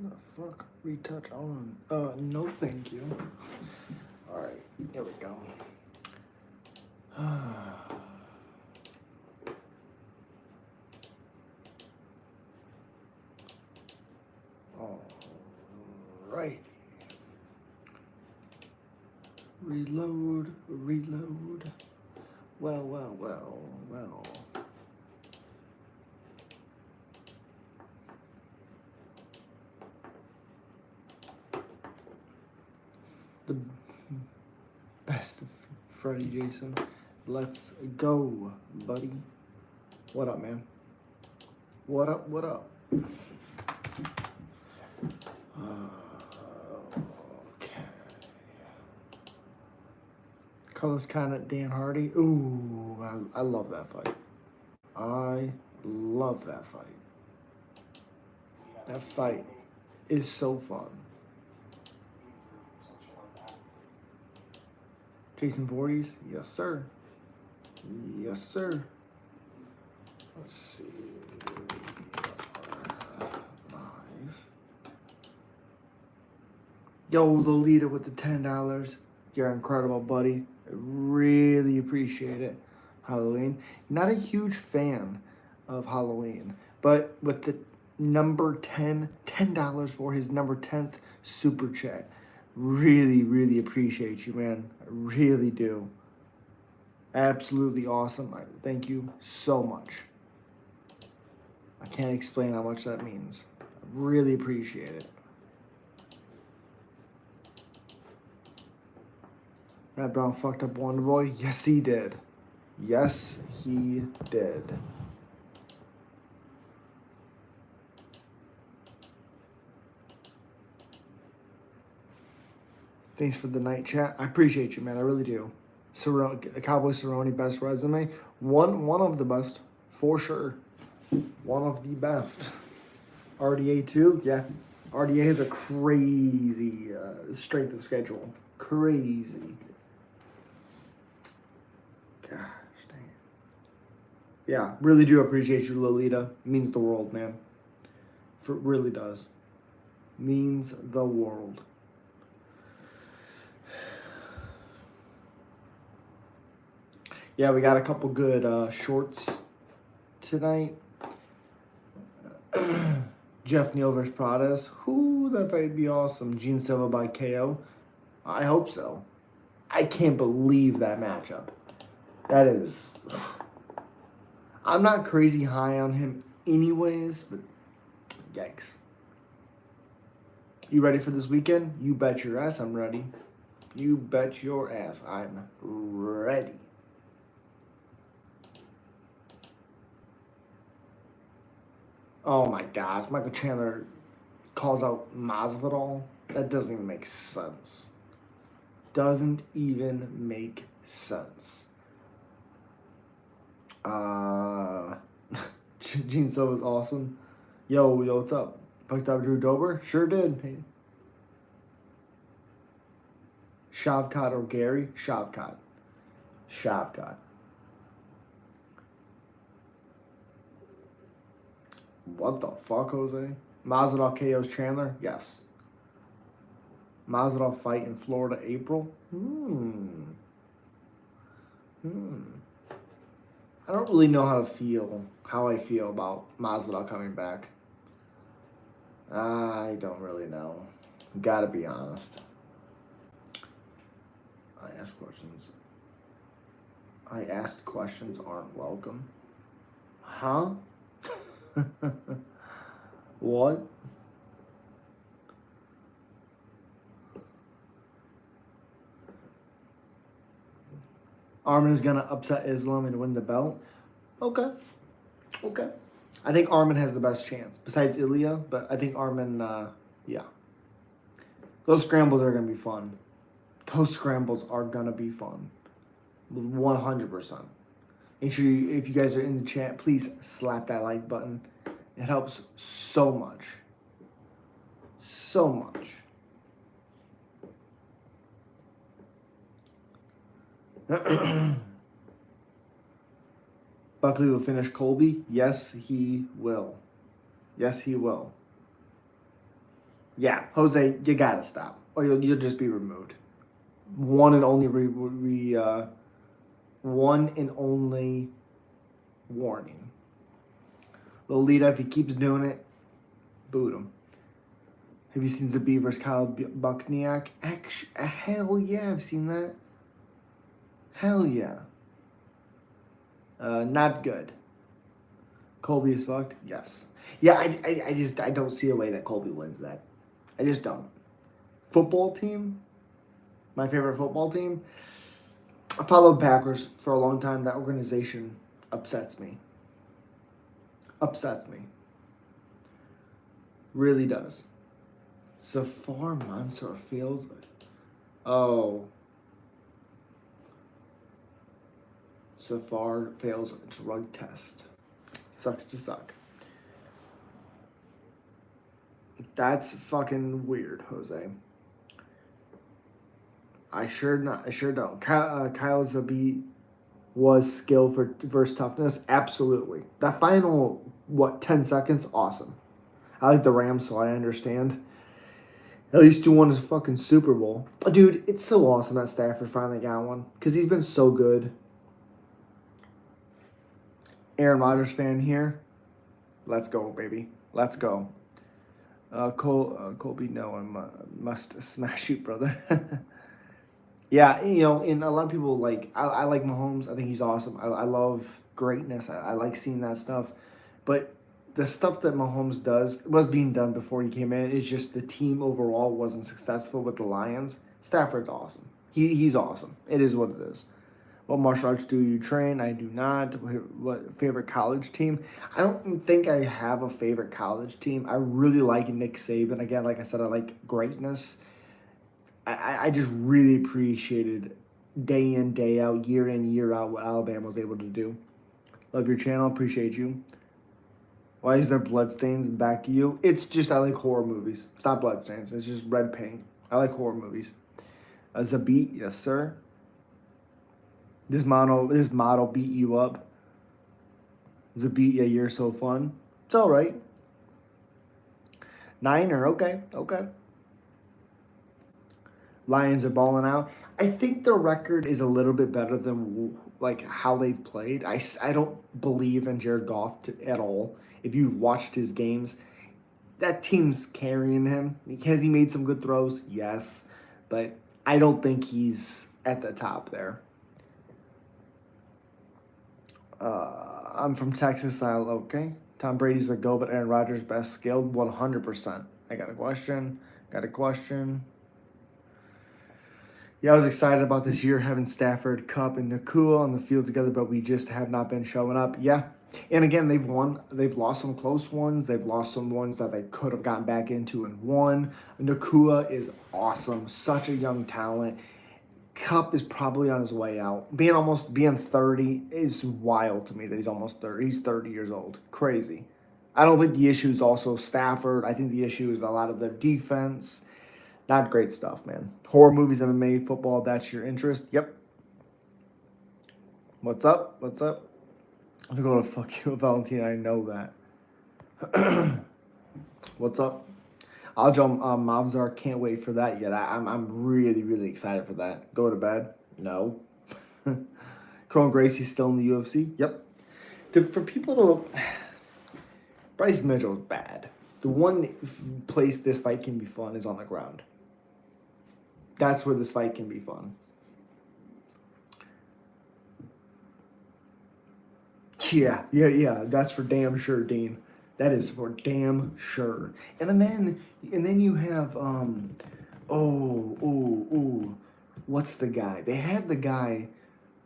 The fuck? Retouch on. No thank you. Alright, here we go. Alright. Reload, reload. Well. The best of Freddy Jason. Let's go, buddy. What up, man? What up? Okay. Carlos Condit, Dan Hardy. Ooh, I love that fight. I love that fight. That fight is so fun. Jason Voorhees, yes sir. Yes sir. Let's see. Live. Yo, Lolita with the $10. You're incredible, buddy. I really appreciate it. Halloween. Not a huge fan of Halloween, but with the number $10 for his number 10th super chat. Really appreciate you, man. I really do. Absolutely awesome. Thank you so much. I can't explain how much that means. I really appreciate it. Matt Brown fucked up Wonder Boy? Yes, he did. Yes, he did. Thanks for the night chat. I appreciate you, man. I really do. Cowboy Cerrone, best resume. One of the best, for sure. One of the best. RDA too, yeah. RDA has a crazy strength of schedule. Crazy. Gosh dang. Yeah, really do appreciate you, Lolita. It means the world, man. It really does. Means the world. Yeah, we got a couple good shorts tonight. Jeff Neal versus Pradas. Whoo, that fight be awesome. Gene Silva by KO. I hope so. I can't believe that matchup. That is... I'm not crazy high on him anyways, but yikes. You ready for this weekend? You bet your ass I'm ready. You bet your ass I'm ready. Oh my gosh, Michael Chandler calls out Masvidal. That doesn't even make sense. Doesn't even make sense. Gene Silva's awesome. Yo, what's up? Fucked up Drew Dober? Sure did. Hey. Shavkat or Gary? Shavkat. What the fuck, Jose? Masvidal KO's Chandler? Yes. Masvidal fight in Florida, April? I don't really know how I feel about Masvidal coming back. I don't really know. Gotta be honest. I asked questions aren't welcome. Huh? What? Armin is going to upset Islam and win the belt? Okay. I think Armin has the best chance, besides Ilya, but I think Armin, yeah. Those scrambles are going to be fun. 100%. Make sure if you guys are in the chat, please slap that like button. It helps so much. So much. Buckley will finish Colby. Yes, he will. Yeah, Jose, you gotta stop, or you'll just be removed. One and only one and only warning. Lolita, if he keeps doing it, boot him. Have you seen Zabit versus Kyle Buckniak? Hell yeah, I've seen that. Hell yeah. Not good. Colby is fucked? Yes. Yeah, I don't see a way that Colby wins that. I just don't. Football team? My favorite football team? I followed Packers for a long time. That organization upsets me. Upsets me. Really does. Safar Mansour Fields. Oh. Safar fails a drug test. Sucks to suck. That's fucking weird, Jose. I sure don't. Kyle Zabit was skill versus toughness. Absolutely. That final 10 seconds, awesome. I like the Rams, so I understand. At least you won his fucking Super Bowl. Dude, it's so awesome that Stafford finally got one. Because he's been so good. Aaron Rodgers fan here. Let's go, baby. Let's go. Colby, no, I must smash you, brother. Yeah, and a lot of people I like Mahomes. I think he's awesome. I love greatness. I like seeing that stuff. But the stuff that Mahomes does was being done before he came in. It's just the team overall wasn't successful with the Lions. Stafford's awesome. He's awesome. It is what it is. What martial arts do you train? I do not. What favorite college team? I don't think I have a favorite college team. I really like Nick Saban. Again, like I said, I like greatness. I just really appreciated day in, day out, year in, year out what Alabama was able to do. Love your channel. Appreciate you. Why is there bloodstains in the back of you? It's just I like horror movies. It's not bloodstains. It's just red paint. I like horror movies. Zabit, yes sir. This model beat you up. Zabit, yeah, you're so fun. It's all right. Niner, okay. Lions are balling out. I think their record is a little bit better than how they've played. I don't believe in Jared Goff at all. If you've watched his games, that team's carrying him. Has he made some good throws? Yes. But I don't think he's at the top there. I'm from Texas. Okay. Tom Brady's the GOAT, but Aaron Rodgers best skilled 100%. I got a question. Yeah, I was excited about this year having Stafford, Kupp, and Nakua on the field together, but we just have not been showing up. Yeah. And again, they've won. They've lost some close ones. They've lost some ones that they could have gotten back into and won. Nakua is awesome. Such a young talent. Kupp is probably on his way out. Being 30 is wild to me that he's almost 30. He's 30 years old. Crazy. I don't think the issue is also Stafford. I think the issue is a lot of their defense. Not great stuff, man. Horror movies, MMA, football, that's your interest? Yep. What's up? I'm going to fuck you, Valentina. I know that. What's up? Aljam Mavzar, can't wait for that yet. I'm really, really excited for that. Go to bed? No. Kron Gracie still in the UFC? Yep. For people to... Bryce Mitchell's bad. The one place this fight can be fun is on the ground. That's where this fight can be fun. Yeah. That's for damn sure, Dean. That is for damn sure. And then you have what's the guy?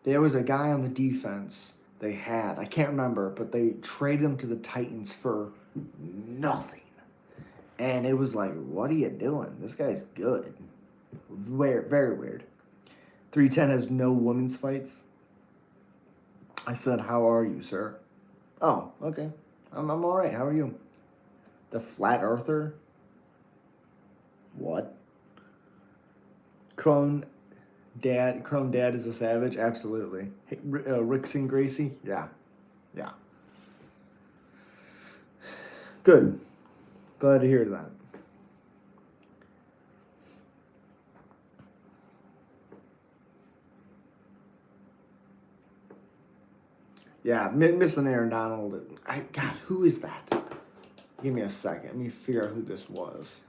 There was a guy on the defense I can't remember, but they traded him to the Titans for nothing. And it was like, what are you doing? This guy's good. Weird, very weird. 310 has no women's fights. I said, how are you, sir? Oh, okay. I'm all right. How are you? The Flat Earther? What? Kron Dad is a savage? Absolutely. Hey, Ricks and Gracie? Yeah. Good. Glad to hear that. Yeah, missing Aaron Donald. God, who is that? Give me a second. Let me figure out who this was.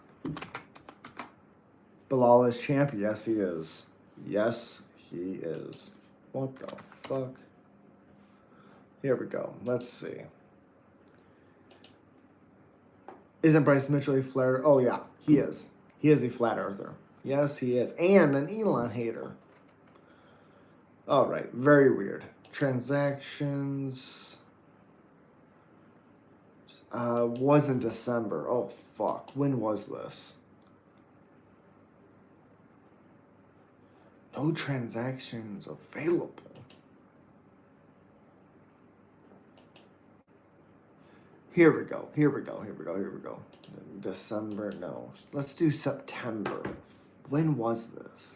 Bilal is champ. Yes, he is. Yes, he is. What the fuck? Here we go. Let's see. Isn't Bryce Mitchell a flat? Oh yeah, he is. He is a flat earther. Yes, he is, and an Elon hater. All right, very weird. Transactions was in December. Oh fuck, when was this? No transactions available. Here we go. December, no. Let's do September. When was this?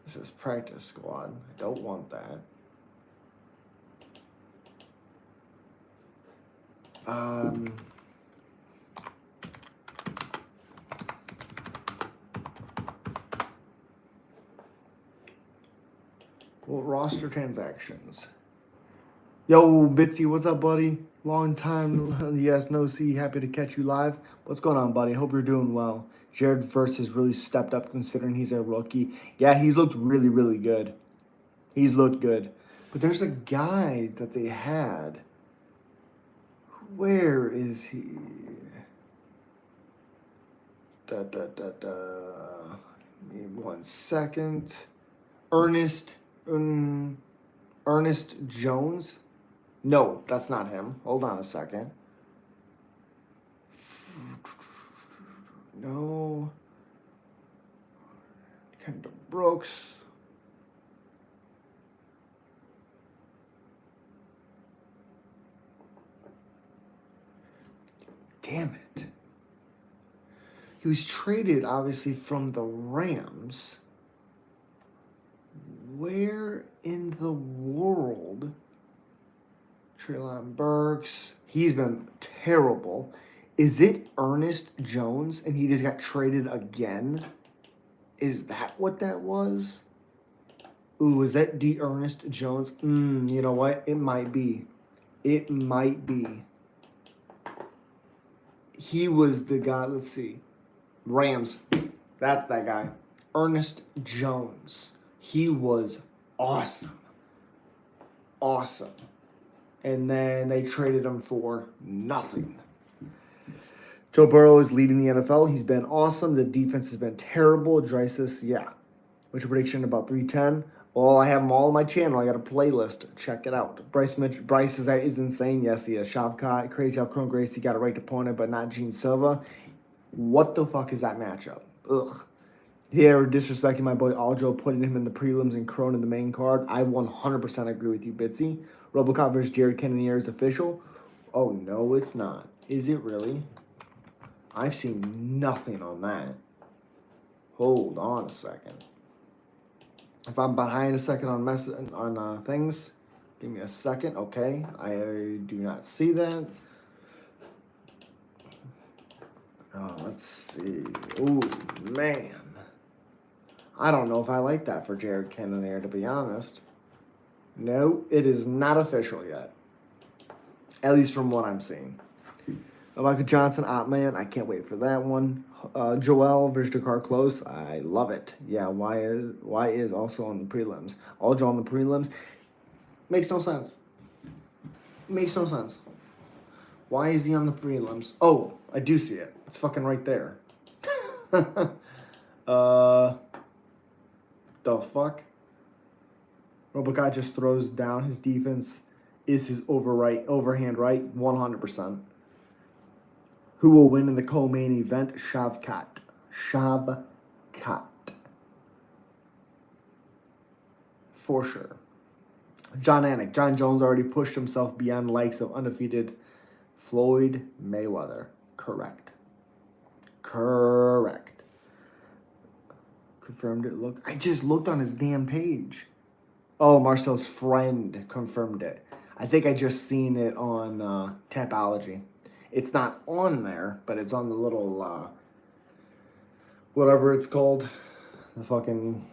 This is practice squad. I don't want that. Well, roster transactions. Yo, Bitsy, what's up, buddy? Long time, yes, no see. Happy to catch you live. What's going on, buddy? Hope you're doing well. Jared Verse has really stepped up considering he's a rookie. Yeah, he's looked really, really good. He's looked good. But there's a guy that they had. Where is he? Give me 1 second. Ernest Jones? No, that's not him. Hold on a second. No. Kendall Brooks. Damn it. He was traded, obviously, from the Rams. Where in the world? Treylon Burks. He's been terrible. Is it Ernest Jones and he just got traded again? Is that what that was? Ooh, was that D. Ernest Jones? You know what? It might be. It might be. He was the guy, let's see. Rams. That's that guy. Ernest Jones. He was awesome. Awesome. And then they traded him for nothing. Joe Burrow is leading the NFL. He's been awesome. The defense has been terrible. Drysis, yeah. What's your prediction about 310? Well, I have them all on my channel. I got a playlist. Check it out. Bryce is insane. Yes, he is. Shavkat, crazy how Kron Gracie got a right opponent, but not Gene Silva. What the fuck is that matchup? Ugh. They're disrespecting my boy Aljo, putting him in the prelims and Kron in the main card. I 100% agree with you, Bitsy. Robocop versus Jared Cannonier is official. Oh, no, it's not. Is it really? I've seen nothing on that. Hold on a second. If I'm behind a second on things, give me a second. Okay, I do not see that. Let's see. Ooh, man. I don't know if I like that for Jared Cannonier, to be honest. No, it is not official yet. At least from what I'm seeing. Michael Johnson, Ottman, I can't wait for that one. Joel versus Dakar Close, I love it. Yeah, why is also on the prelims. Aljo on the prelims. Makes no sense. Makes no sense. Why is he on the prelims? Oh, I do see it. It's fucking right there. The fuck? Robocop just throws down. His defense is his overhand right, 100%. Who will win in the co-main event? Shavkat. For sure. John Anik. John Jones already pushed himself beyond the likes of undefeated Floyd Mayweather. Correct. Confirmed it. Look, I just looked on his damn page. Oh, Marcel's friend confirmed it. I think I just seen it on Tapology. It's not on there, but it's on the little, whatever it's called, the fucking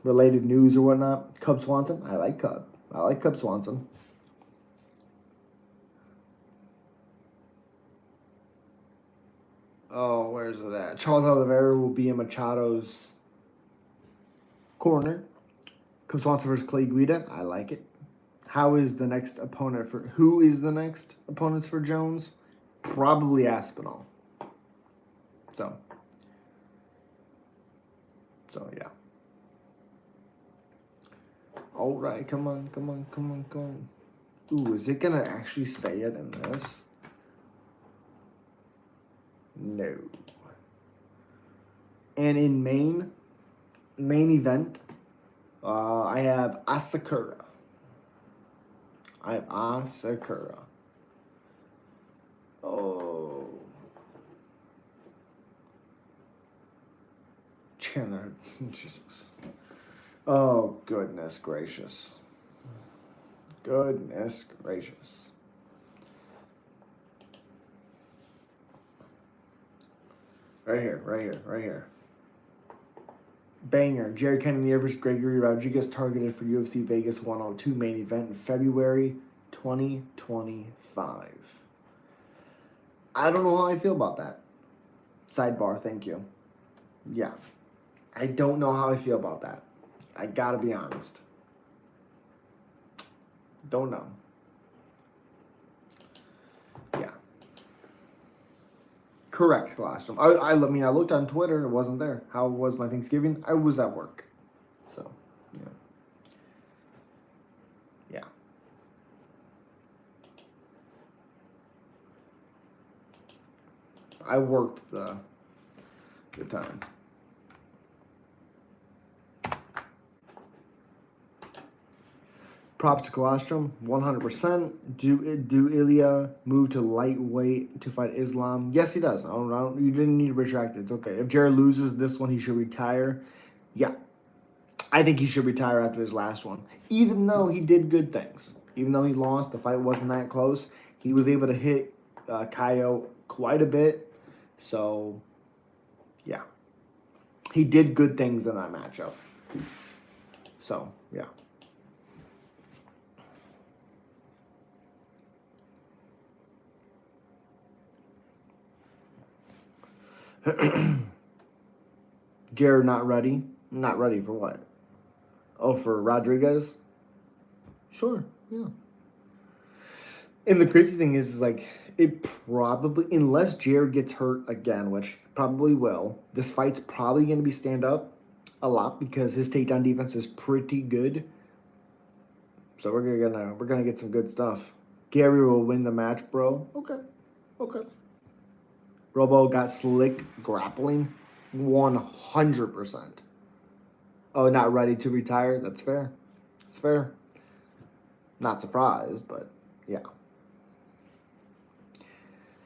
related news or whatnot. Cub Swanson, I like Cub. I like Cub Swanson. Oh, where's it at? Charles Oliveira will be in Machado's corner. Cub Swanson versus Clay Guida. I like it. Who is the next opponent for Jones? Probably Aspinall. So yeah. All right, come on. Ooh, is it gonna actually say it in this? No. And in main event, I have Asakura. Oh. Chandler. Jesus. Oh, goodness gracious. Goodness gracious. Right here. Banger. Jerry Kennedy versus Gregory Rodriguez targeted for UFC Vegas 102 main event in February 2025. I don't know how I feel about that. Sidebar, thank you. Yeah. I don't know how I feel about that. I gotta be honest. Don't know. Yeah. Correct, Colostrum. I mean, I looked on Twitter. It wasn't there. How was my Thanksgiving? I was at work. So, yeah. Yeah. I worked the time. Props to Colostrum, 100%. Do Ilya move to lightweight to fight Islam? Yes, he does. You didn't need to retract it. It's okay. If Jared loses this one, he should retire. Yeah. I think he should retire after his last one. Even though he did good things. Even though he lost, the fight wasn't that close. He was able to hit Kaio quite a bit. So, yeah. He did good things in that matchup. So, yeah. Jared not ready? Not ready for what? Oh, for Rodriguez? Sure, yeah. And the crazy thing is like, it probably, unless Jared gets hurt again, which probably will, this fight's probably going to be stand up a lot because his takedown defense is pretty good. So we're gonna get some good stuff. Gary will win the match, bro. Okay. Robo got slick grappling, 100%. Oh, not ready to retire? That's fair. It's fair. Not surprised, but yeah.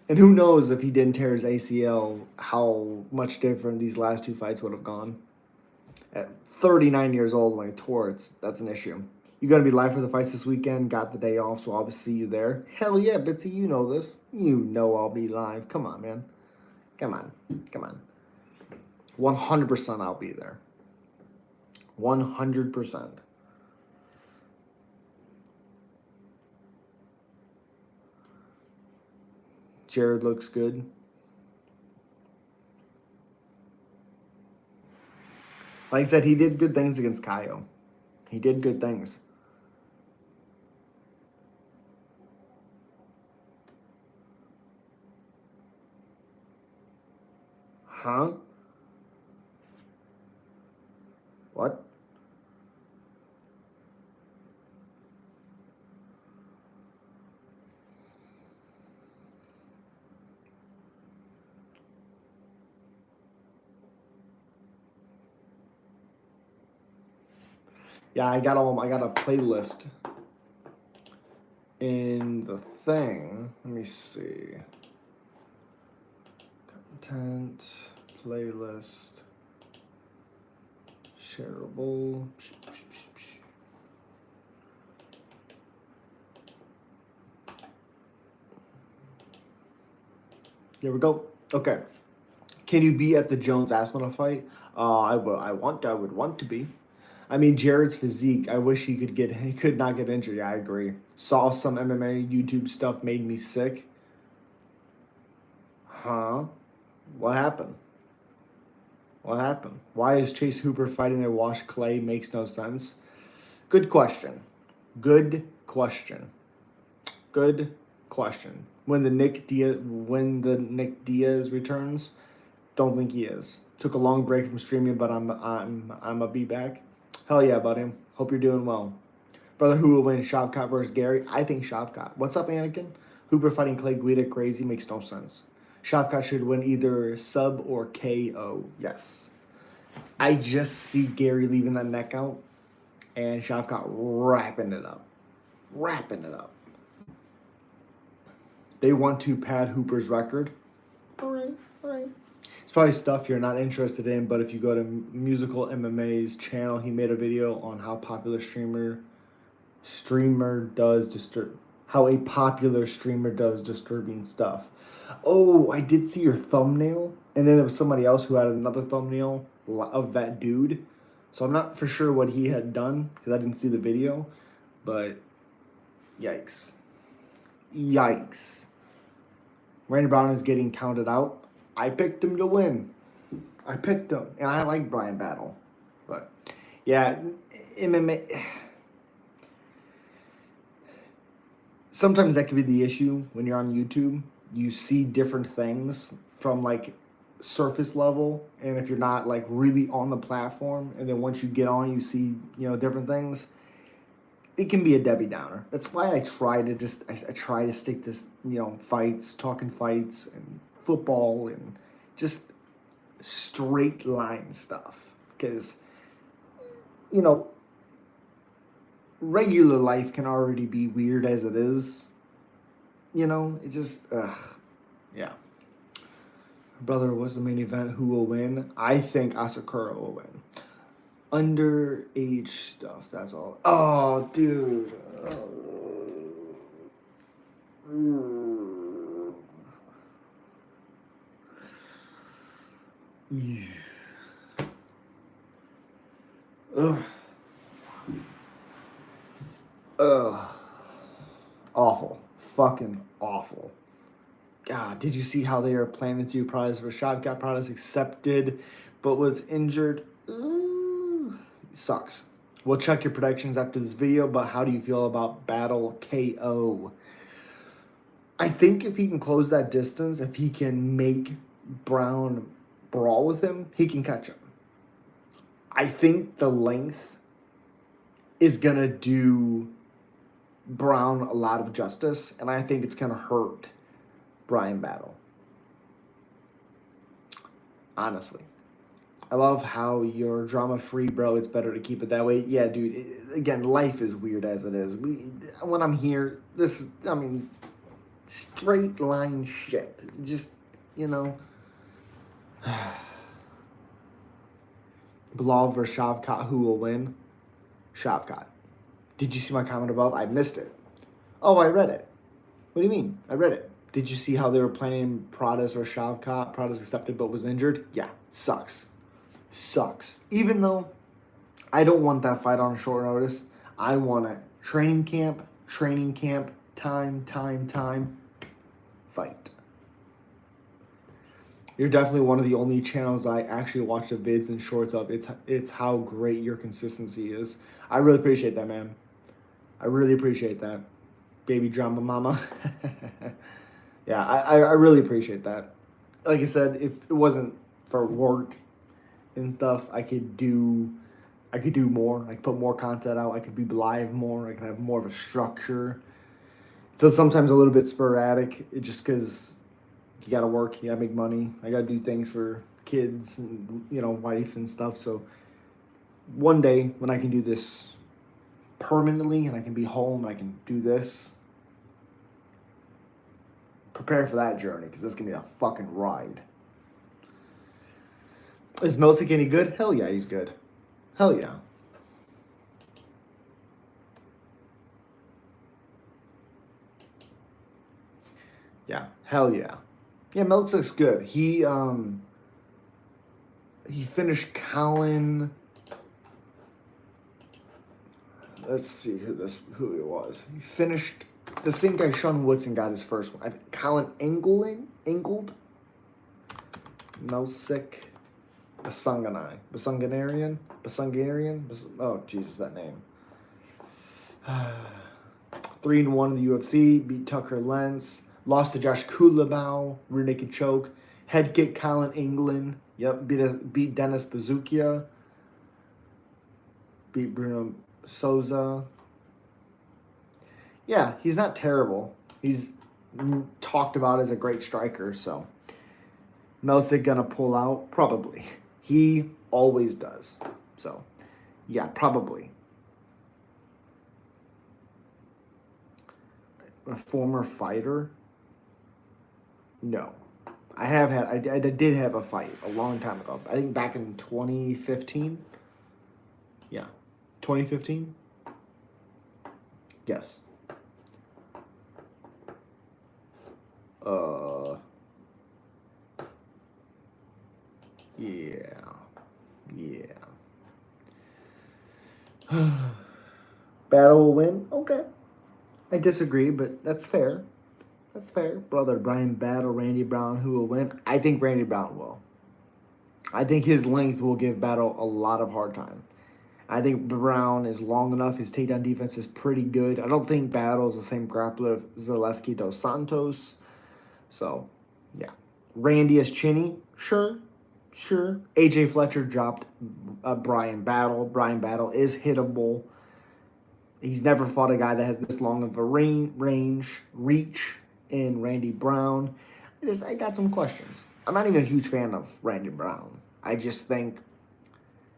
And who knows if he didn't tear his ACL, how much different these last two fights would have gone. At 39 years old when he tore, that's an issue. You got to be live for the fights this weekend. Got the day off, so I'll see you there. Hell yeah, Bitsy, you know this. You know I'll be live. Come on, man. Come on. 100% I'll be there. 100%. Jared looks good. Like I said, he did good things against Kaio. He did good things. Huh? What? Yeah, I got a playlist in the thing. Let me see. Content, playlist, shareable. There we go. Okay. Can you be at the Jones Aspinall fight? I would want to be. I mean, Jared's physique, I wish he could not get injured. Yeah, I agree. Saw some MMA YouTube stuff, made me sick. Huh? What happened? What happened? Why is Chase Hooper fighting a Wash Clay? Makes no sense. Good question. Good question. Good question. When the Nick Diaz returns, don't think he is. Took a long break from streaming, but I'm a be back. Hell yeah, buddy. Hope you're doing well. Brother, who will win? Shavkat versus Gary? I think Shavkat. What's up, Anakin? Hooper fighting Clay Guida, crazy, makes no sense. Shavkat should win either sub or KO. Yes. I just see Gary leaving that neck out and Shavkat wrapping it up. Wrapping it up. They want to pad Hooper's record. All right. It's probably stuff you're not interested in, but if you go to Musical MMA's channel, he made a video on how how a popular streamer does disturbing stuff. Oh, I did see your thumbnail, and then there was somebody else who had another thumbnail of that dude. So I'm not for sure what he had done because I didn't see the video, but yikes. Yikes. Randy Brown is getting counted out. I picked him to win. I picked him, and I like Brian Battle. But, yeah, MMA... Sometimes that could be the issue when you're on YouTube. You see different things from, like, surface level, and if you're not, like, really on the platform, and then once you get on, you see, different things, it can be a Debbie Downer. That's why I try to stick to, fights, talking fights, and football, and just straight line stuff. Because, regular life can already be weird as it is. It just, yeah. Brother, what's the main event? Who will win? I think Asakura will win. Underage stuff, that's all. Oh, dude. Awful. Fucking awful. God, did you see how they are planning to prize for Shavkat Pradas accepted but was injured? Sucks. We'll check your predictions after this video, but how do you feel about Battle KO? I think if he can close that distance, if he can make Brown brawl with him, he can catch him. I think the length is going to do Brown a lot of justice, and I think it's going to hurt Brian Battle. Honestly. I love how you're drama-free, bro. It's better to keep it that way. Yeah, dude. Again, life is weird as it is. When I'm here, straight line shit. Just, Bilal versus Shavkat, who will win? Shavkat. Did you see my comment above? I missed it. Oh, I read it. What do you mean? I read it. Did you see how they were planning Pradas or Shavkat? Pradas accepted but was injured? Yeah, sucks. Sucks. Even though I don't want that fight on short notice, I want it. Training camp, time, fight. You're definitely one of the only channels I actually watch the vids and shorts of. It's how great your consistency is. I really appreciate that, man. I really appreciate that. Baby drama mama. Yeah, I really appreciate that. Like I said, if it wasn't for work and stuff, I could do more. I could put more content out. I could be live more. I could have more of a structure. So sometimes a little bit sporadic, just because you got to work, you got to make money. I got to do things for kids and, wife and stuff. So one day when I can do this permanently and I can be home and I can do this, prepare for that journey because it's going to be a fucking ride. Is Milsic any good? Hell yeah, he's good. Hell yeah. Yeah, hell yeah. Yeah, Milsic's good. He finished Colin let's see who he was. He finished the same guy Sean Woodson got his first one. I think Colin Engold, Nosik, Basungarian. Oh Jesus, that name. 3-1 in the UFC. Beat Tucker Lentz. Lost to Josh Kulabau. Rear naked choke. Head kick Colin England. Yep. Beat Dennis Bazukia. Beat Bruno Souza. Yeah, he's not terrible. He's talked about as a great striker, so. Melsick gonna pull out? Probably. He always does. So, yeah, probably. A former fighter? No. I did have a fight a long time ago. I think back in 2015. Yeah. 2015? Yes. Yeah. Battle will win? Okay. I disagree, but that's fair. That's fair. Brother Brian Battle, Randy Brown, who will win? I think Randy Brown will. I think his length will give Battle a lot of hard time. I think Brown is long enough. His takedown defense is pretty good. I don't think Battle is the same grappler as Zaleski dos Santos. So, yeah. Randy is chinny? Sure. AJ Fletcher dropped Brian Battle. Brian Battle is hittable. He's never fought a guy that has this long of a reach in Randy Brown. I got some questions. I'm not even a huge fan of Randy Brown. I just think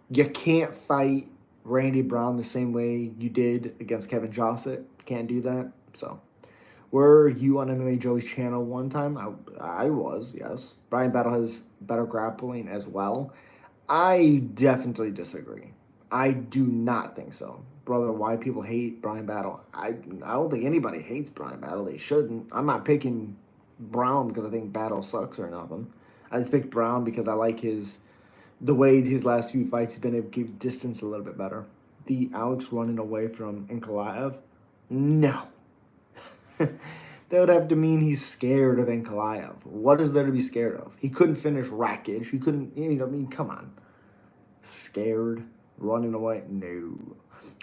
you can't fight Randy Brown the same way you did against Kevin Jossett. Can't do that. So, were you on MMA Joey's channel one time? I was, yes. Brian Battle has better grappling as well. I definitely disagree. I do not think so. Brother, why people hate Brian Battle? I don't think anybody hates Brian Battle. They shouldn't. I'm not picking Brown because I think Battle sucks or nothing. I just picked Brown because I like the way his last few fights, he's been able to keep distance a little bit better. The Alex running away from Ankalaev? No. That would have to mean he's scared of Ankalaev. What is there to be scared of? He couldn't finish Rakic. He couldn't, come on. Scared? Running away? No.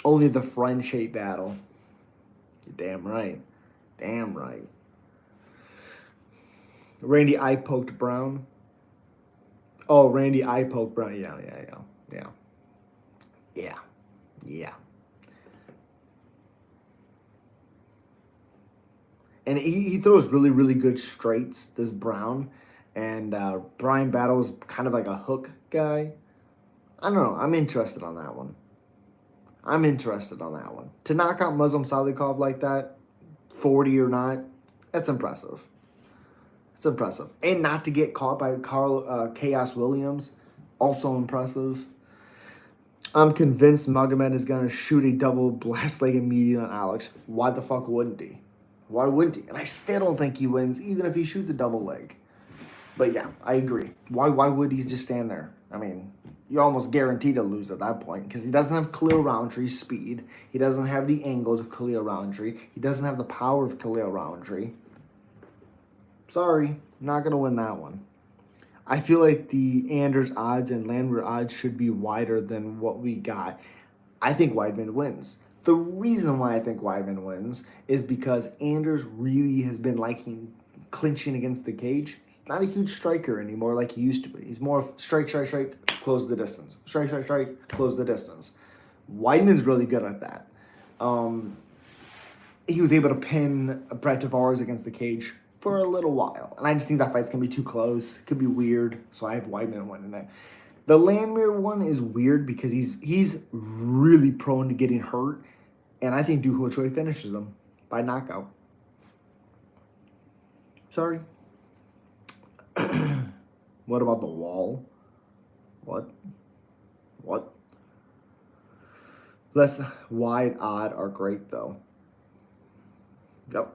Only the French hate Battle. You're damn right. Damn right. Randy eye poked Brown. Oh, Randy eye poked Brown. Yeah. And he throws really, really good straights, this Brown. And Brian Battle is kind of like a hook guy. I don't know. I'm interested on that one. To knock out Muslim Salikov like that, 40 or not, that's impressive. And not to get caught by Chaos Williams, also impressive. I'm convinced Magomed is going to shoot a double blast leg immediately on Alex. Why the fuck wouldn't he? And I still don't think he wins, even if he shoots a double leg. But yeah, I agree. Why would he just stand there? I mean, you're almost guaranteed to lose at that point because he doesn't have Khalil Roundtree's speed. He doesn't have the angles of Khalil Roundtree. He doesn't have the power of Khalil Roundtree. Sorry, not going to win that one. I feel like the Anders odds and Landwehr odds should be wider than what we got. I think Weidman wins. The reason why I think Weidman wins is because Anders really has been liking clinching against the cage. He's not a huge striker anymore like he used to be. He's more strike, close the distance. Strike, close the distance. Weidman's really good at that. He was able to pin Brett Tavares against the cage for a little while. And I just think that fight's going to be too close. It could be weird. So I have Weidman winning it. The Landwehr one is weird because he's really prone to getting hurt. And I think Doo Ho Choi finishes him by knockout. Sorry. What about the wall? What? Less wide odd are great though. Yep.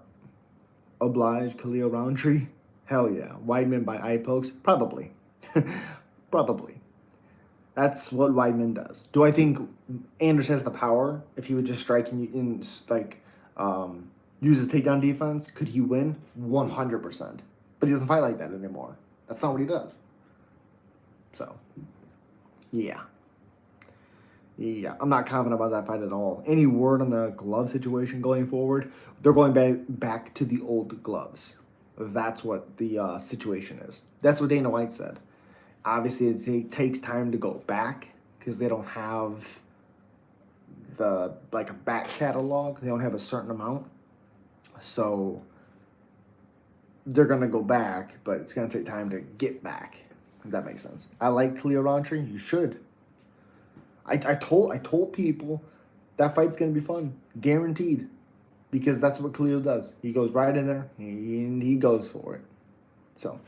Oblige, Khalil Roundtree. Hell yeah. Weidman by eye pokes? Probably. Probably. That's what Weidman does. Do I think Anders has the power if he would just strike in like use his takedown defense? Could he win? 100%. But he doesn't fight like that anymore. That's not what he does. So, yeah. Yeah, I'm not confident about that fight at all. Any word on the glove situation going forward? They're going back to the old gloves. That's what the situation is. That's what Dana White said. Obviously, it takes time to go back because they don't have the like a back catalog. They don't have a certain amount, so they're gonna go back, but it's gonna take time to get back. If that makes sense. I like Khalil Rountree. You should. I told people that fight's gonna be fun, guaranteed, because that's what Khalil does. He goes right in there and he goes for it. So,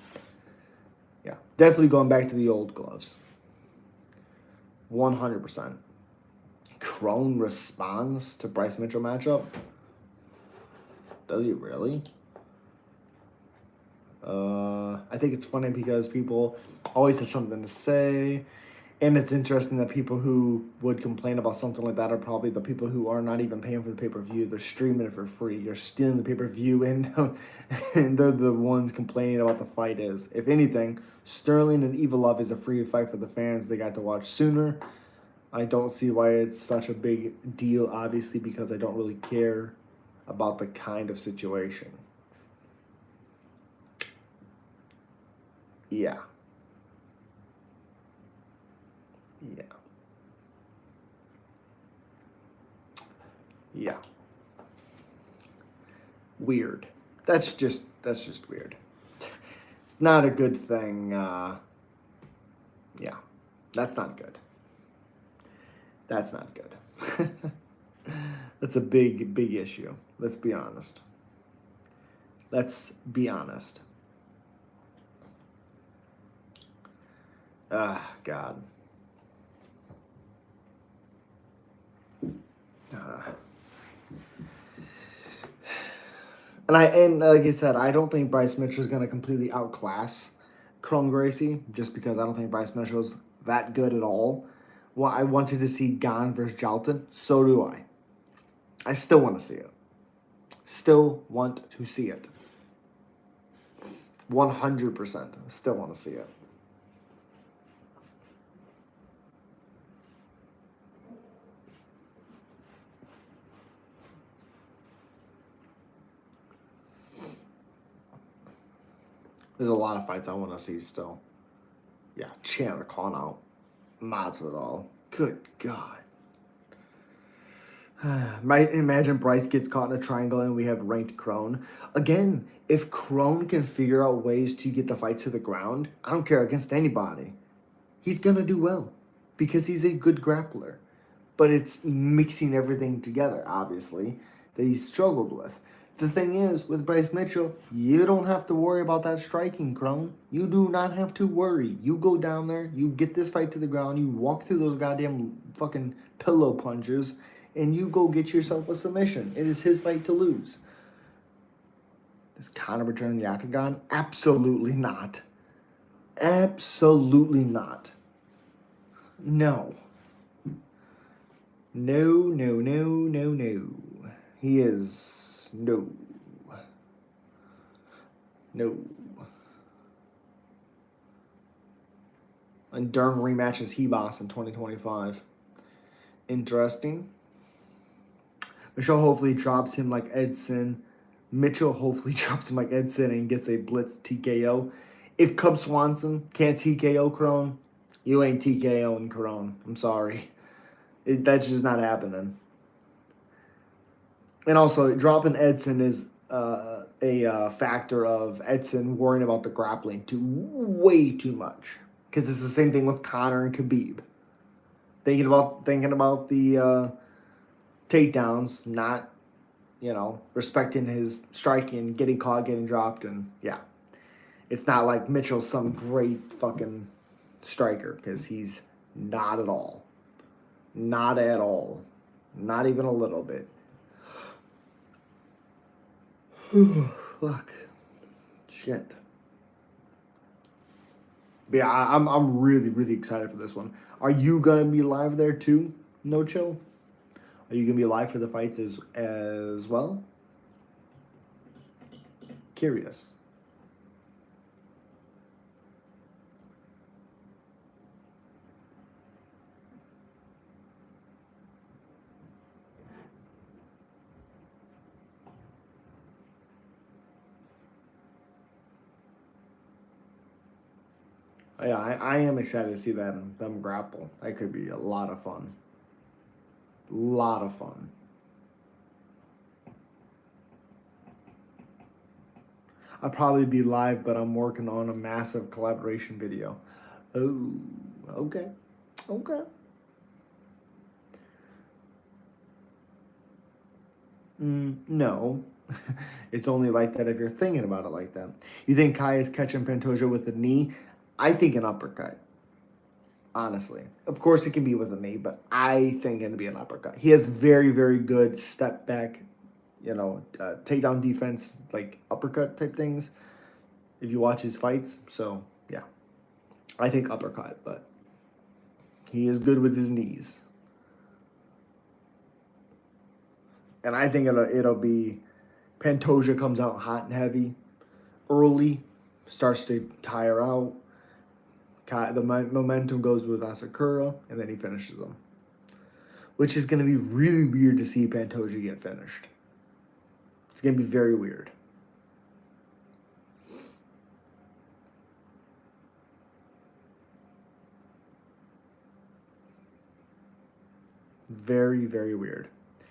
yeah, definitely going back to the old gloves. 100%. Kron responds to Bryce Mitchell matchup. Does he really? I think it's funny because people always have something to say. And it's interesting that people who would complain about something like that are probably the people who are not even paying for the pay-per-view. They're streaming it for free. You're stealing the pay-per-view, and they're the ones complaining about the fight is. If anything, Sterling and Evilov is a free fight for the fans. They got to watch sooner. I don't see why it's such a big deal, obviously, because I don't really care about the kind of situation. Yeah. Yeah. Yeah. Weird. That's just weird. It's not a good thing. Yeah. That's not good. That's not good. That's a big issue. Let's be honest. Let's be honest. God. And like I said, I don't think Bryce Mitchell is gonna completely outclass Kron Gracie, just because I don't think Bryce Mitchell's that good at all. Well, I wanted to see Gane versus Jalton. So do I. I still want to see it. Still want to see it. 100%. Still want to see it. There's a lot of fights I want to see still. Yeah, Chandler calling out Masvidal. Good God. Imagine Bryce gets caught in a triangle and we have ranked Kron. Again, if Kron can figure out ways to get the fight to the ground, I don't care against anybody. He's going to do well because he's a good grappler. But it's mixing everything together, obviously, that he's struggled with. The thing is, with Bryce Mitchell, you don't have to worry about that striking, Kron. You do not have to worry. You go down there, you get this fight to the ground, you walk through those goddamn fucking pillow punches, and you go get yourself a submission. It is his fight to lose. Does Conor return the octagon? Absolutely not. Absolutely not. No. No. He is no. And Dern rematches Hebos in 2025. Interesting. Michelle hopefully drops him like Edson. Mitchell hopefully drops him like Edson and gets a blitz TKO. If Cub Swanson can't TKO Kron, you ain't TKOing Kron. I'm sorry. That's just not happening. And also, dropping Edson is a factor of Edson worrying about the grappling way too much. Because it's the same thing with Conor and Khabib. Thinking about the takedowns, not, respecting his striking, getting caught, getting dropped, and yeah. It's not like Mitchell's some great fucking striker, because he's not at all. Not at all. Not even a little bit. Fuck. Shit. But yeah, I'm really, really excited for this one. Are you gonna be live there too? No chill. Are you gonna be live for the fights as well? Curious. Yeah, I am excited to see them grapple. That could be a lot of fun. Lot of fun. I'll probably be live, but I'm working on a massive collaboration video. Oh, okay. Okay. No. It's only like that if you're thinking about it like that. You think Kai is catching Pantoja with a knee? I think an uppercut. Honestly. Of course, it can be with a knee, but I think it'll be an uppercut. He has very, very good step back, takedown defense, like uppercut type things, if you watch his fights. So, yeah. I think uppercut, but he is good with his knees. And I think it'll be Pantoja comes out hot and heavy early, starts to tire out. The momentum goes with Asakura, and then he finishes him. Which is going to be really weird to see Pantoja get finished. It's going to be very weird. Very, very weird.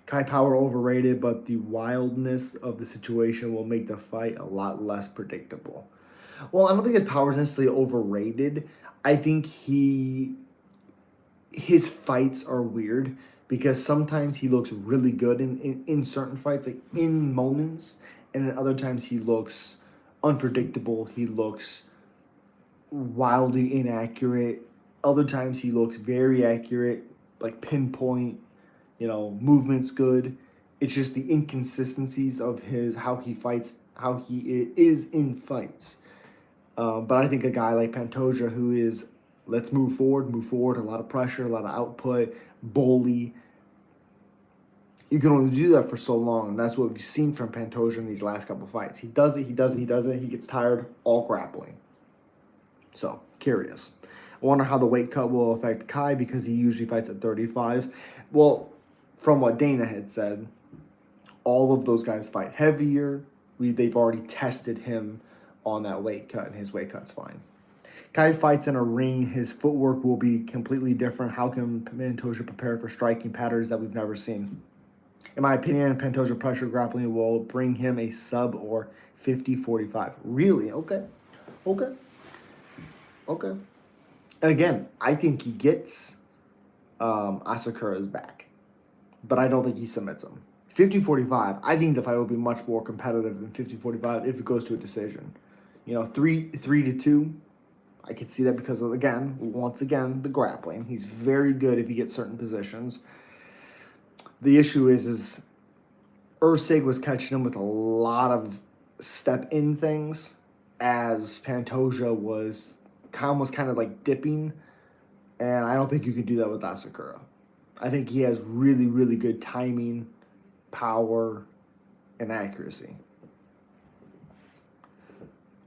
Kai Power overrated, but the wildness of the situation will make the fight a lot less predictable. Well, I don't think his power is necessarily overrated. I think his fights are weird because sometimes he looks really good in certain fights, like in moments, and then other times he looks unpredictable. He looks wildly inaccurate. Other times he looks very accurate, like pinpoint, movement's good. It's just the inconsistencies of how he fights, how he is in fights. But I think a guy like Pantoja, who is, let's move forward, a lot of pressure, a lot of output, bully. You can only do that for so long, and that's what we've seen from Pantoja in these last couple fights. He does it, he gets tired, all grappling. So, curious. I wonder how the weight cut will affect Kai because he usually fights at 35. Well, from what Dana had said, all of those guys fight heavier. They've already tested him on that weight cut, and his weight cut's fine. Kai fights in a ring, his footwork will be completely different. How can Pantoja prepare for striking patterns that we've never seen? In my opinion, Pantoja pressure grappling will bring him a sub or 50-45. Really? Okay. And again, I think he gets Asakura's back, but I don't think he submits him. 50-45, I think the fight will be much more competitive than 50-45 if it goes to a decision. 3-2, I could see that because of, once again, the grappling. He's very good if he gets certain positions. The issue is Ursig was catching him with a lot of step-in things, as Pantoja was kind of like dipping, and I don't think you can do that with Asakura. I think he has really, really good timing, power, and accuracy.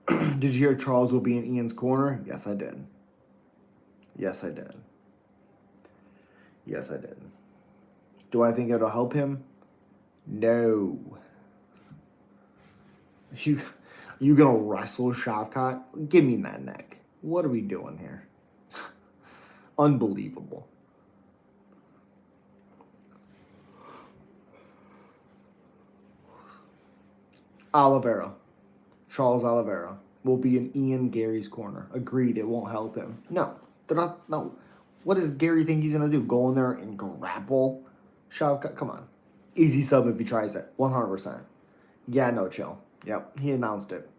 Did you hear Charles will be in Ian's corner? Yes, I did. Do I think it'll help him? No. You gonna wrestle Shavkat? Give me that neck. What are we doing here? Unbelievable. Charles Oliveira will be in Ian Gary's corner. Agreed, it won't help him. No, they're not. No. What does Gary think he's gonna do? Go in there and grapple Shavkat? Come on. Easy sub if he tries it. 100%. Yeah, no chill. Yep, he announced it.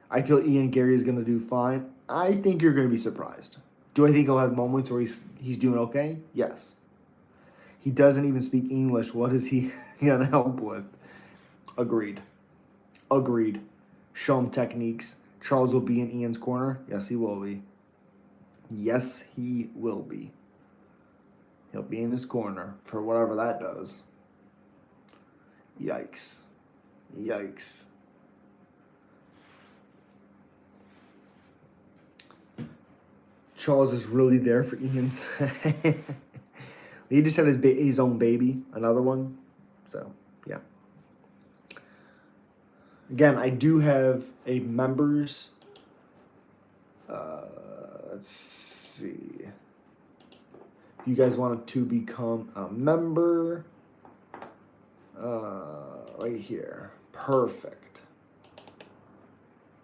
I feel Ian Gary is gonna do fine. I think you're gonna be surprised. Do I think he'll have moments where he's doing okay? Yes. He doesn't even speak English. What is he gonna help with? Agreed. Show him techniques. Charles will be in Ian's corner. Yes, he will be. Yes, he will be. He'll be in his corner for whatever that does. Yikes. Yikes. Charles is really there for Ian's. He just had his own baby, another one. So, yeah. Again, I do have a members. Let's see. If you guys wanted to become a member, right here. Perfect.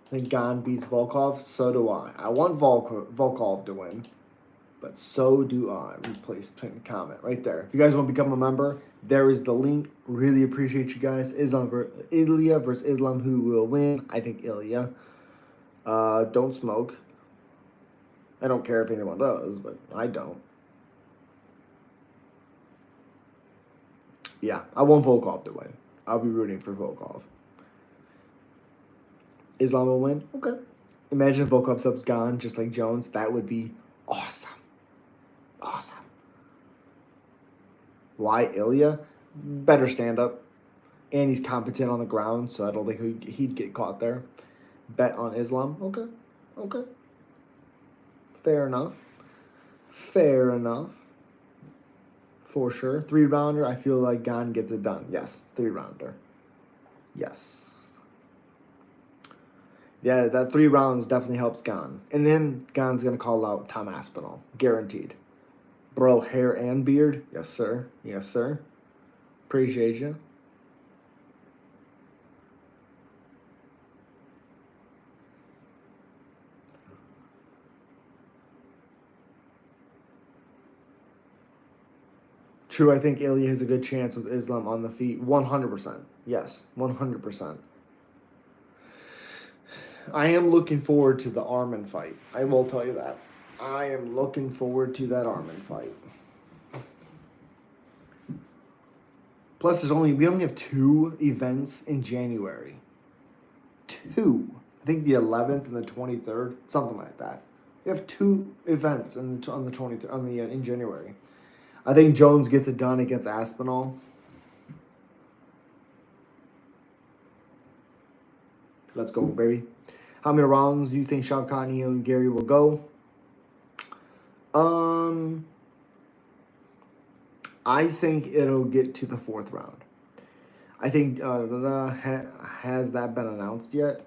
I think Gon beats Volkov. So do I. I want Volkov to win. But so do I. Please put in a comment right there. If you guys want to become a member, there is the link. Really appreciate you guys. Ilya versus Islam. Who will win? I think Ilya. Don't smoke. I don't care if anyone does, but I don't. Yeah, I want Volkov to win. I'll be rooting for Volkov. Islam will win? Okay. Imagine if Volkov subs Gon just like Jones. That would be awesome. Awesome. Why Ilya? Better stand-up. And he's competent on the ground, so I don't think he'd get caught there. Bet on Islam? Okay. Okay. Fair enough. Fair enough. For sure. 3-rounder, I feel like Gon gets it done. Yes. 3-rounder. Yes. Yeah, that 3 rounds definitely helps Gon. And then Gon's going to call out Tom Aspinall. Guaranteed. Bro, hair and beard? Yes, sir. Yes, sir. Appreciate you. True, I think Ilya has a good chance with Islam on the feet. 100%. Yes, 100%. I am looking forward to the Armin fight. I will tell you that. I am looking forward to that Armin fight. Plus, we only have 2 events in January. 2. I think the 11th and the 23rd, something like that. We have 2 events on the 23rd in January. I think Jones gets it done against Aspinall. Let's go, baby. How many rounds do you think Shavkat, Neal, and Gary will go? I think it'll get to the 4th round. I think has that been announced yet?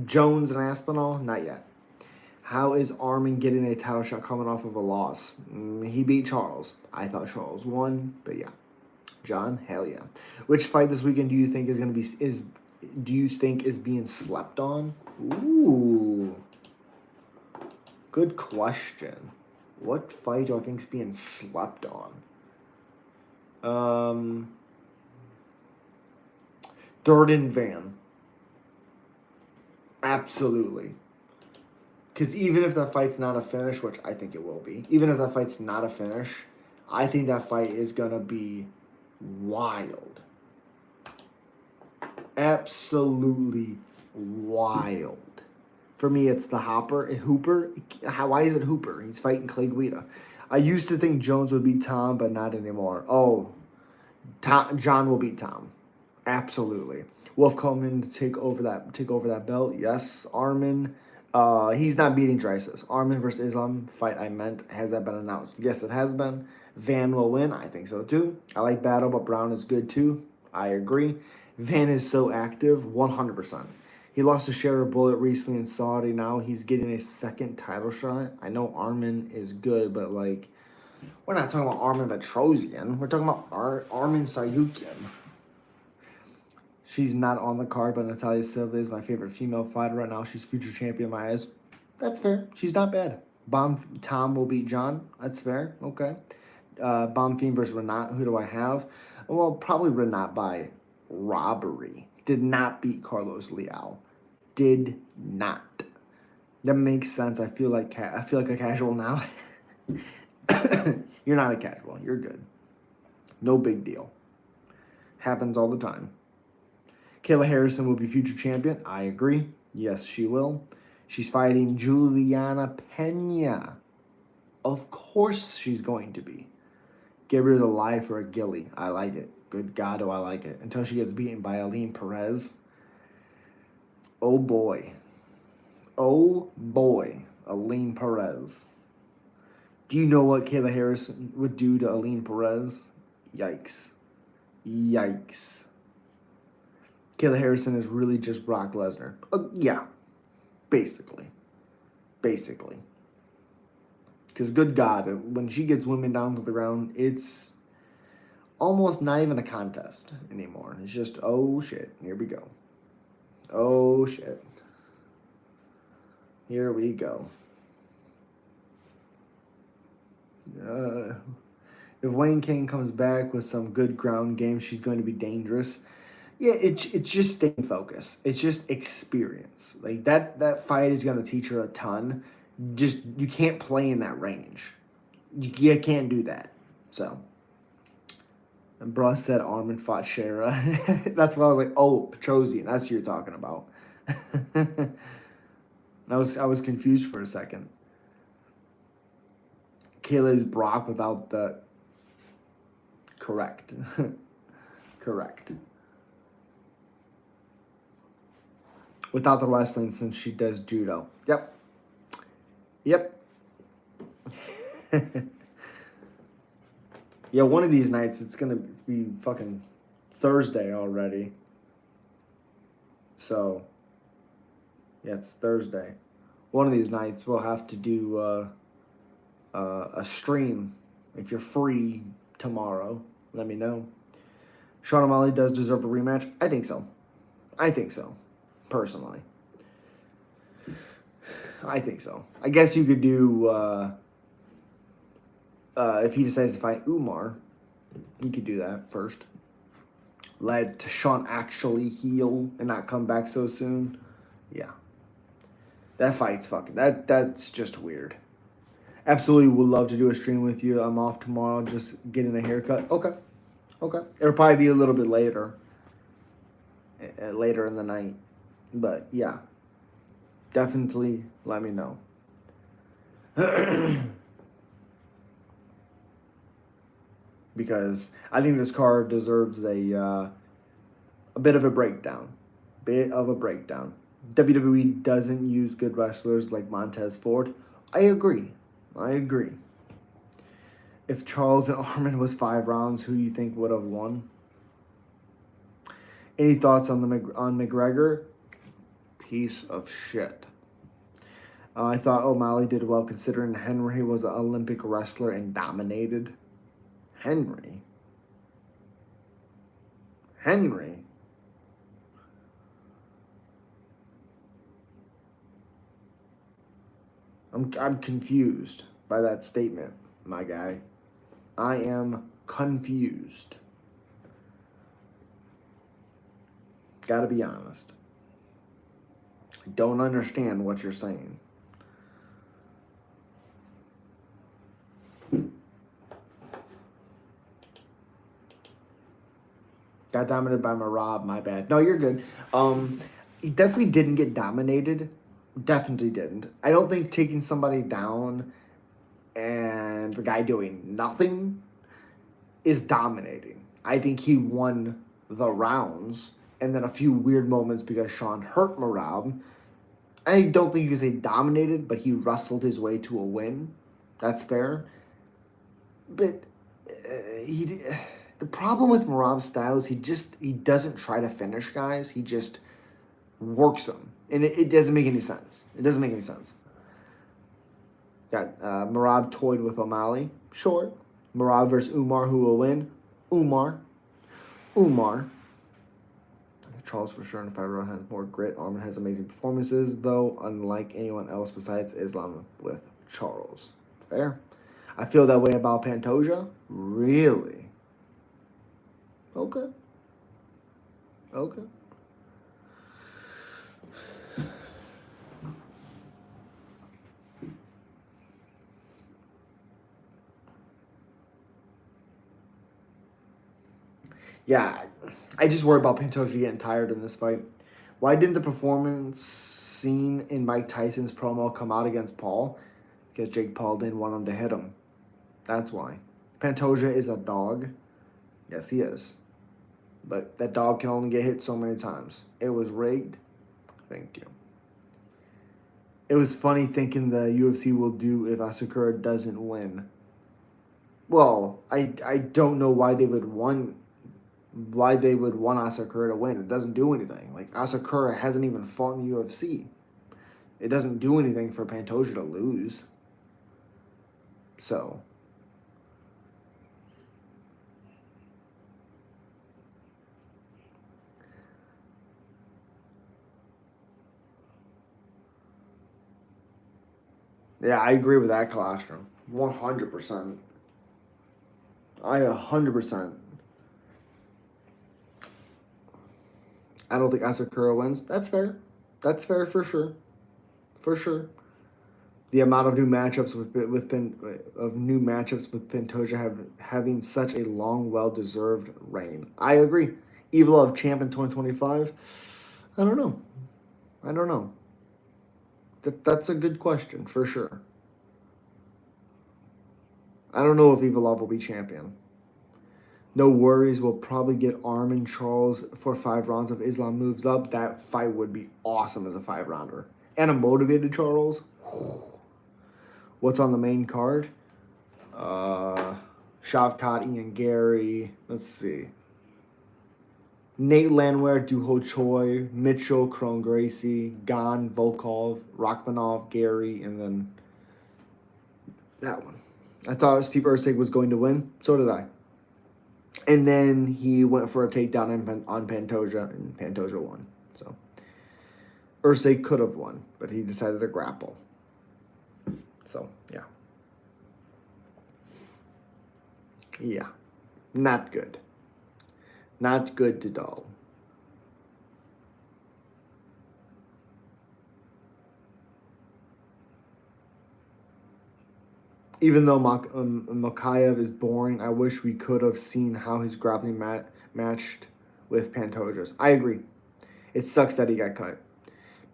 Jones and Aspinall, not yet. How is Armin getting a title shot coming off of a loss? He beat Charles. I thought Charles won, but yeah. John, hell yeah. Which fight this weekend do you think is going to be is being slept on? Ooh. Good question. What fight do I think is being slept on? Durden Van. Absolutely. Because even if that fight's not a finish, which I think it will be, even if that fight's not a finish, I think that fight is going to be wild. Absolutely wild. For me, it's the Hooper. Why is it Hooper? He's fighting Clay Guida. I used to think Jones would beat Tom, but not anymore. Oh, John will beat Tom. Absolutely. Wolf coming to take over that belt. Yes, Armin. He's not beating Drysis. Armin versus Islam fight I meant. Has that been announced? Yes, it has been. Van will win. I think so too. I like Battle, but Brown is good too. I agree. Van is so active. 100%. He lost to Sharer Bullet recently in Saudi. Now he's getting a 2nd title shot. I know Armin is good, but like, we're not talking about Armin Petrosian. We're talking about Armin Sayukian. She's not on the card, but Natalia Silva is my favorite female fighter right now. She's future champion in my eyes. That's fair. She's not bad. Tom will beat John. That's fair. Okay. Bomb Fiend versus Renat. Who do I have? Well, probably Renat by robbery. Did not beat Carlos Leal. Did not. That makes sense. I feel like a casual now. You're not a casual. You're good. No big deal. Happens all the time. Kayla Harrison will be future champion. I agree. Yes, she will. She's fighting Juliana Pena. Of course she's going to be. Get rid of the lie for a gilly. I like it. Good God, do I like it. Until she gets beaten by Aline Perez. Oh boy. Oh boy. Aline Perez. Do you know what Kayla Harrison would do to Aline Perez? Yikes. Yikes. Kayla Harrison is really just Brock Lesnar. Yeah. Basically. Basically. Because good God, when she gets women down to the ground, it's almost not even a contest anymore. It's just, oh shit, here we go. Oh shit. Here we go. If Wayne King comes back with some good ground game, she's going to be dangerous. Yeah, it's just staying focused. It's just experience. Like that fight is going to teach her a ton. Just you can't play in that range. You can't do that. So. And Bryce said Armin fought Shera. That's why I was like, oh, Petrosian. That's what you're talking about. I was confused for a second. Kayla is Brock without the... Correct. Correct. Without the wrestling since she does judo. Yep. Yep. Yeah, one of these nights it's going to be fucking Thursday already. So, yeah, it's Thursday. One of these nights we'll have to do a stream. If you're free tomorrow, let me know. Sean O'Malley does deserve a rematch. I think so. I think so. Personally. I think so. I guess you could do... if he decides to fight Umar, you could do that first. Let Sean actually heal and not come back so soon. Yeah. That fight's fucking... That's just weird. Absolutely would love to do a stream with you. I'm off tomorrow, just getting a haircut. Okay. Okay. It'll probably be a little bit later. Later in the night. But, yeah. Definitely let me know. Because I think this card deserves a bit of a breakdown. WWE doesn't use good wrestlers like Montez Ford. I agree. If Charles and Armin was 5 rounds, who do you think would have won? Any thoughts on McGregor? Piece of shit. I thought O'Malley did well considering Henry was an Olympic wrestler and dominated. Henry? I'm confused by that statement, my guy. I am confused. Gotta be honest. I don't understand what you're saying. Got dominated by Marab, my bad. No, you're good. He definitely didn't get dominated. Definitely didn't. I don't think taking somebody down and the guy doing nothing is dominating. I think he won the rounds and then a few weird moments because Sean hurt Marab. I don't think you can say dominated, but he wrestled his way to a win. That's fair. But the problem with Marab's style is he doesn't try to finish guys. He just works them. And it doesn't make any sense. Got Marab toyed with O'Malley. Sure. Marab versus Umar, who will win? Umar. Charles for sure in the fight round has more grit. Armin has amazing performances, though, unlike anyone else besides Islam with Charles. Fair. I feel that way about Pantoja. Really? Okay. Yeah, I just worry about Pantoja getting tired in this fight. Why didn't the performance seen in Mike Tyson's promo come out against Paul because Jake Paul didn't want him to hit him. That's why. Pantoja is a dog. Yes, he is. But that dog can only get hit so many times. It was rigged. Thank you. It was funny thinking the UFC will do if Asakura doesn't win. Well, I don't know why they would want Asakura to win. It doesn't do anything. Like, Asakura hasn't even fought in the UFC. It doesn't do anything for Pantoja to lose. So, yeah, I agree with that, Colostrum. 100%. I 100%. I don't think Asakura wins. That's fair. That's fair for sure. For sure. The amount of new matchups with Pantoja having such a long, well-deserved reign. I agree. Evil of Champ in 2025. I don't know. That's a good question for sure. I don't know if Evilov will be champion. No worries. We'll probably get Armin Charles for 5 rounds if Islam moves up. That fight would be awesome as a 5-rounder. And a motivated Charles. What's on the main card? Shavkat, Ian Gary. Let's see. Nate Landwehr, Duho Choi, Mitchell, Kron, Gracie, Gan, Volkov, Rachmanov, Gary, and then that one. I thought Steve Ursig was going to win. So did I. And then he went for a takedown on Pantoja, and Pantoja won. So Ursig could have won, but he decided to grapple. So, yeah. Yeah. Not good. Not good to dull. Even though Makayev is boring, I wish we could have seen how his grappling matched with Pantoja's. I agree. It sucks that he got cut.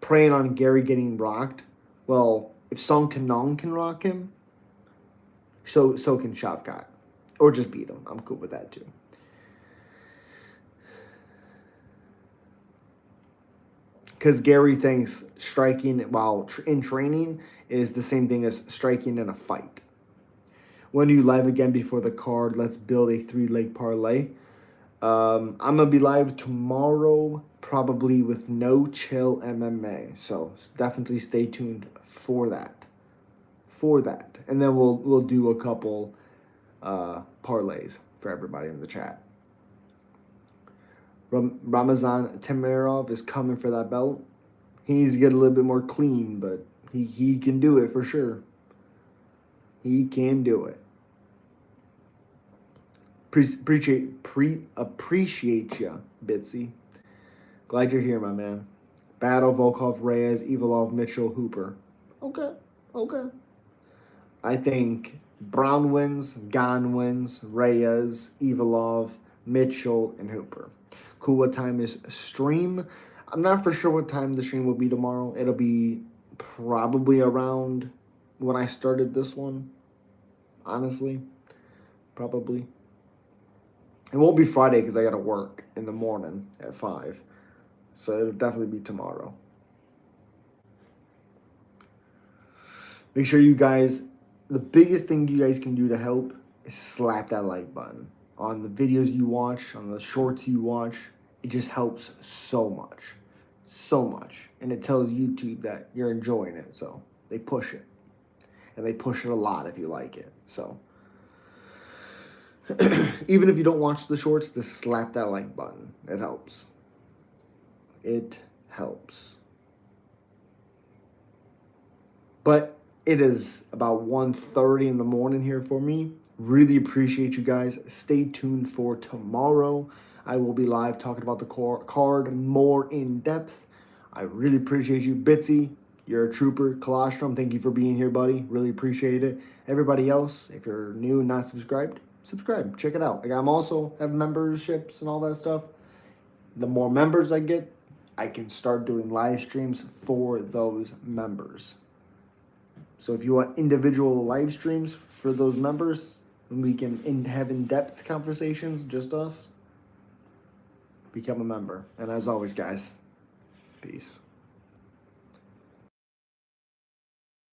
Preying on Gary getting rocked. Well, if Song Kanong can rock him, so can Shavkat. Or just beat him. I'm cool with that too. Because Gary thinks striking while in training is the same thing as striking in a fight. When you live again before the card, let's build a 3-leg parlay. I'm going to be live tomorrow, probably with No Chill MMA. So definitely stay tuned for that. And then we'll do a couple parlays for everybody in the chat. Ramazan Temirov is coming for that belt. He needs to get a little bit more clean, but he can do it for sure. He can do it. Appreciate you, Bitsy. Glad you're here, my man. Battle, Volkov, Reyes, Evilov, Mitchell, Hooper. Okay. I think Brown wins, Gan wins, Reyes, Evilov, Mitchell, and Hooper. Cool, what time is stream? I'm not for sure what time the stream will be tomorrow. It'll be probably around when I started this one. Honestly. Probably. It won't be Friday because I got to work in the morning at 5. So it'll definitely be tomorrow. Make sure you guys, the biggest thing you guys can do to help is slap that like button. On the videos you watch, on the shorts you watch, it just helps so much. So much. And it tells YouTube that you're enjoying it. So they push it. And they push it a lot if you like it. So even if you don't watch the shorts, just slap that like button. It helps. It helps. But it is about 1:30 in the morning here for me. Really appreciate you guys. Stay tuned for tomorrow. I will be live talking about the card more in depth. I really appreciate you. Bitsy, you're a trooper. Colostrum, thank you for being here, buddy. Really appreciate it. Everybody else, if you're new and not subscribed, subscribe. Check it out. Like, I'm also have memberships and all that stuff. The more members I get, I can start doing live streams for those members. So if you want individual live streams for those members, and we can have in-depth conversations, just us, become a member. And as always, guys, peace.